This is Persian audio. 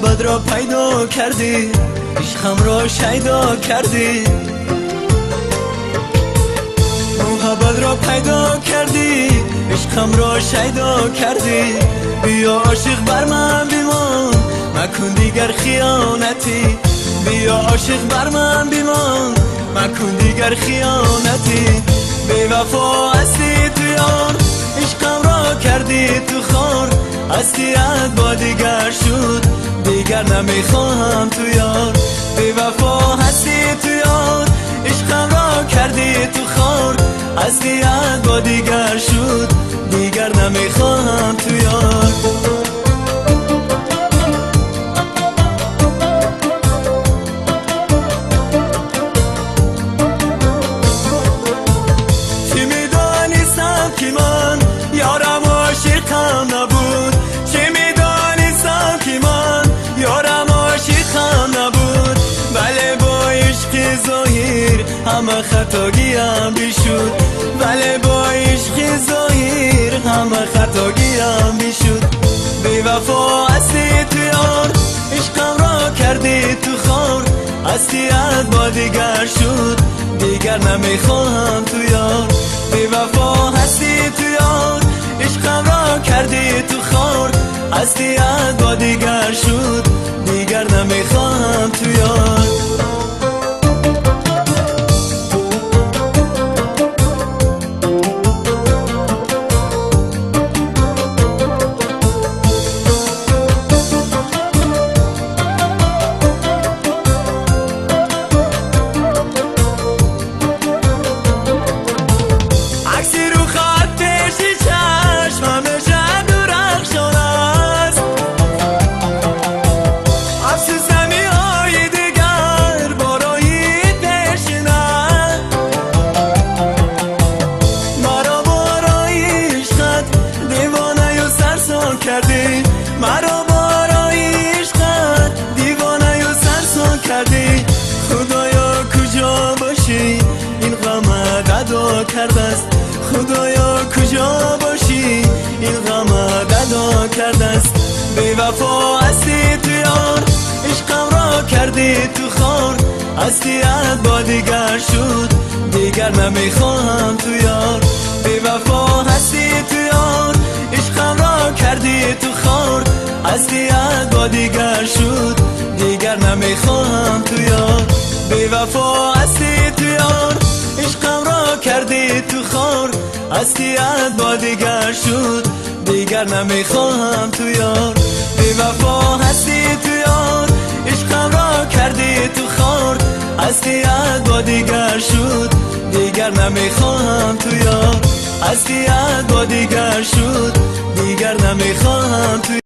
محبت را پیدا کردی، عشقم را شیدا کردی. محبت را پیدا کردی، عشقم را شیدا کردی. بیا عاشق بر من بمان، مکن دیگر خیانتی. بیا عاشق بر من بمان، مکن دیگر خیانتی. بی وفا هستی تو یار، عشقم را کردی تو خار. هستیت با دیگر شد، دیگر نمیخواهم تو یار. بی وفا هستی تو یار، عشقم را کردی تو خار. هستیت با دیگر شد، دیگر نمیخواهم تو یار. چی میدانستم که من یارم عاشقم نبود. چی میدانستم که من یارم عاشقم نبود. بله با عشق ظاهر همه خطاگیم بیشود. بله با عشق ظاهر همه خطاگیم بیشود. بی وفا هستی تو یار، عشقم را کردی تو خار. هستیت با دیگر شد، دیگر نمیخواهم تو یار. بی وفا هستی تو یار، عشقم را کردی تو خار. هستیت با دیگر شد، دیگر نمیخواهم تو یار. مرا بارای عشقت دیوانه و سرسان کردی. خدایا کجا باشی این غمت ادا کرده است. خدایا کجا باشی این غمت ادا کرده است. بی وفا هستی تو یار، عشقم را کردی تو خار. هستیت با دیگر شد، دیگر نمیخواهم تو یار. بی وفا هستی تو یار، عشقم را کردی تو خار. هستیت با دیگر شد، دیگر نمیخواهم تو یار. بی وفا هستی تو یار، عشقم را کردی تو خار. هستیت با دیگر شد، دیگر نمیخواهم تو یار. بی وفا هستی تو یار، عشقم را کردی تو خار. هستیت با دیگر شد، دیگر نمیخواهم تو یار. هستیت با دیگر شد، دیگر نمیخواهم تو